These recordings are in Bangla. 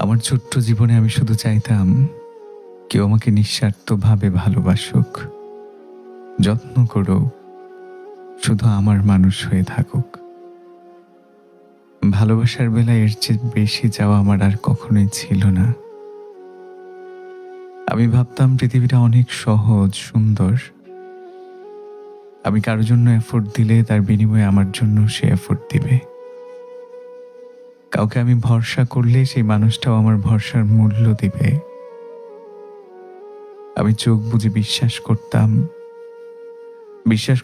আমার ছোট্ট জীবনে আমি শুধু চাইতাম কেউ আমাকে নিঃস্বার্থভাবে ভালোবাসুক, যত্ন করুক, শুধু আমার মানুষ হয়ে থাকুক। ভালোবাসার বেলায় এর চেয়ে বেশি চাওয়া আমার আর কখনোই ছিল না। আমি ভাবতাম পৃথিবীটা অনেক সহজ, সুন্দর। আমি কারোর জন্য এফোর্ট দিলে তার বিনিময়ে আমার জন্য সে এফোর্ট দিবে। কাউকে আমি ভরসা করলে সেই মানুষটাও আমার ভরসার মূল্য দিবে। আমি চোখ বুজে বিশ্বাস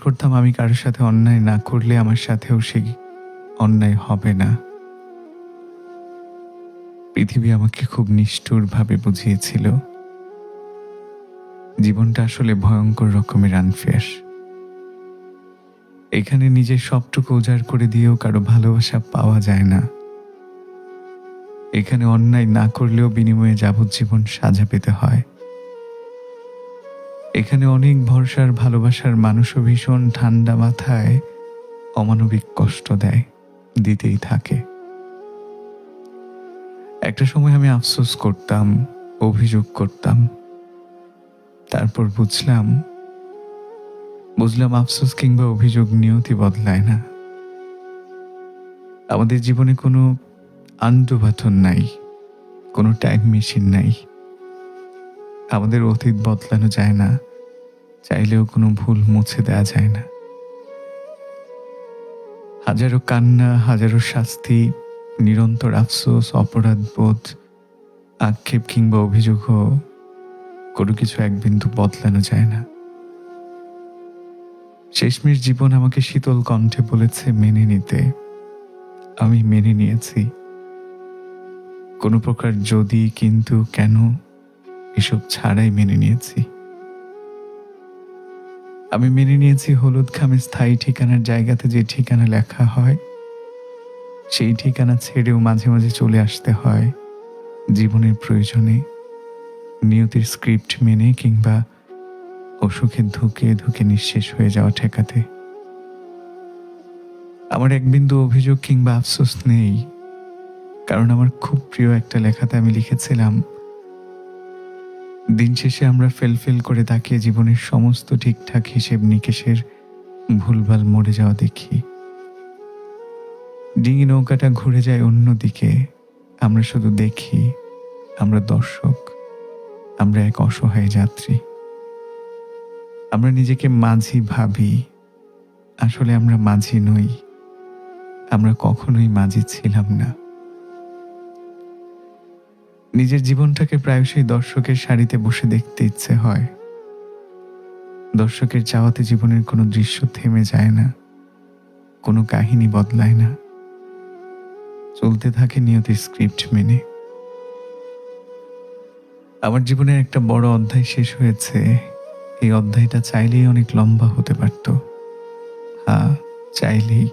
করতাম আমি কারোর সাথে অন্যায় না করলে আমার সাথেও সেই অন্যায় হবে না। পৃথিবী আমাকে খুব নিষ্ঠুরভাবে বুঝিয়েছিল জীবনটা আসলে ভয়ঙ্কর রকমের আনফেয়ার। এখানে নিজের সবটুকু উজাড় করে দিয়েও কারো ভালোবাসা পাওয়া যায় না। এখানে অন্যায় না করলেও বিনিময়ে যাবজ্জীবন সাজা পেতে হয়। এখানে অনেক ভরসার ভালোবাসার মানুষও ভীষণ ঠান্ডা মাথায় অমানবিক কষ্ট দেয়, দিতেই থাকে। একটা সময় আমি আফসোস করতাম, অভিযোগ করতাম। তারপর বুঝলাম আফসোস কিংবা অভিযোগ নিয়তি বদলায় না। আমাদের জীবনে কোনো আন্ডু বাটন নাই, কোনো টাইম মেশিন নাই। আমাদের অতীত বদলানো যায় না, চাইলেও কোনো ভুল মুছে দেওয়া যায় না। হাজারো কান্না, হাজারো শাস্তি, নিরন্তর আফসোস, অপরাধ বোধ, আক্ষেপ কিংবা অভিযোগও কোনো কিছু এক বিন্দু বদলানো যায় না। শেষমেশ জীবন আমাকে শীতল কণ্ঠে বলেছে মেনে নিতে। আমি মেনে নিয়েছি। কোনো প্রকার যদি, কিন্তু, কেন এসব ছাড়াই মেনে নিয়েছি। আমি মেনে নিয়েছি হলুদ খামে স্থায়ী ঠিকানার জায়গাতে যে ঠিকানা লেখা হয়, সেই ঠিকানা ছেড়েও মাঝে মাঝে চলে আসতে হয় জীবনের প্রয়োজনে, নিয়তির স্ক্রিপ্ট মেনে কিংবা অসুখে ধুকে ধুকে নিঃশেষ হয়ে যাওয়া ঠেকাতে। আমার এক বিন্দু অভিযোগ কিংবা আফসোস নেই, কারণ আমার খুব প্রিয় একটা লেখাতে আমি লিখেছিলাম, দিন শেষে আমরা ফেল করে তাকিয়ে জীবনের সমস্ত ঠিকঠাক হিসেব নিকেশের ভুলভাল মরে যাওয়া দেখি। ডিঙি নৌকাটা ঘুরে যায় অন্যদিকে, আমরা শুধু দেখি। আমরা দর্শক, আমরা এক অসহায় যাত্রী। আমরা নিজেকে মাঝি ভাবি, আসলে আমরা মাঝি নই। আমরা কখনোই মাঝি ছিলাম না। নিজের জীবনটাকে প্রায়শই দর্শকের সারিতে বসে দেখতে ইচ্ছে হয়। দর্শকের চাওয়াতে জীবনের কোনো দৃশ্য থেমে যায় না, কোনো কাহিনী বদলায় না, চলতে থাকে নিয়তির স্ক্রিপ্ট মেনে। আমার জীবনের একটা বড় অধ্যায় শেষ হয়েছে। এই অধ্যায়টা চাইলেই অনেক লম্বা হতে পারত। হ্যাঁ, চাইলেই।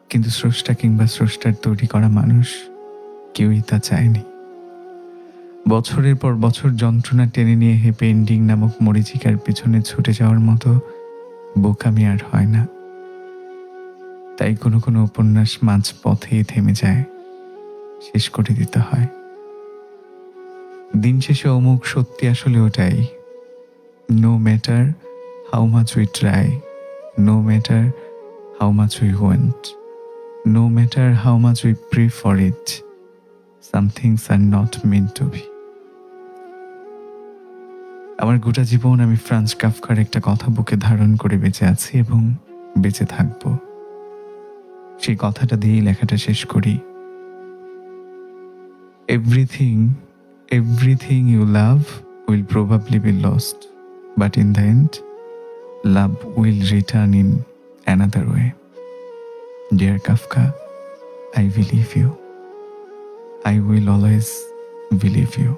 কিন্তু স্রষ্টা কিংবা স্রষ্টার তৈরি করা মানুষ কেউই তা চায়নি। বছরের পর বছর যন্ত্রণা টেনে নিয়ে হ্যাপি এন্ডিং নামক মরীচিকার পিছনে ছুটে যাওয়ার মতো বোকামি আর হয় না। তাই কোনো কোনো উপন্যাস মাঝ পথেই থেমে যায়, শেষ করে দিতে হয়। দিন শেষে অমুক সত্যি আসলে ওটাই, no matter how much we try, no matter how much we want, no matter how much we pray for it, some things are not meant to be. আমার গোটা জীবন আমি ফ্রান্স কাফকার একটা কথা বুকে ধারণ করে বেঁচে আছি এবং বেঁচে থাকব। সেই কথাটা দিয়েই লেখাটা শেষ করি। Everything you love will probably be lost, but in the end love will return in another way. Dear Kafka, I believe you. I will always believe you.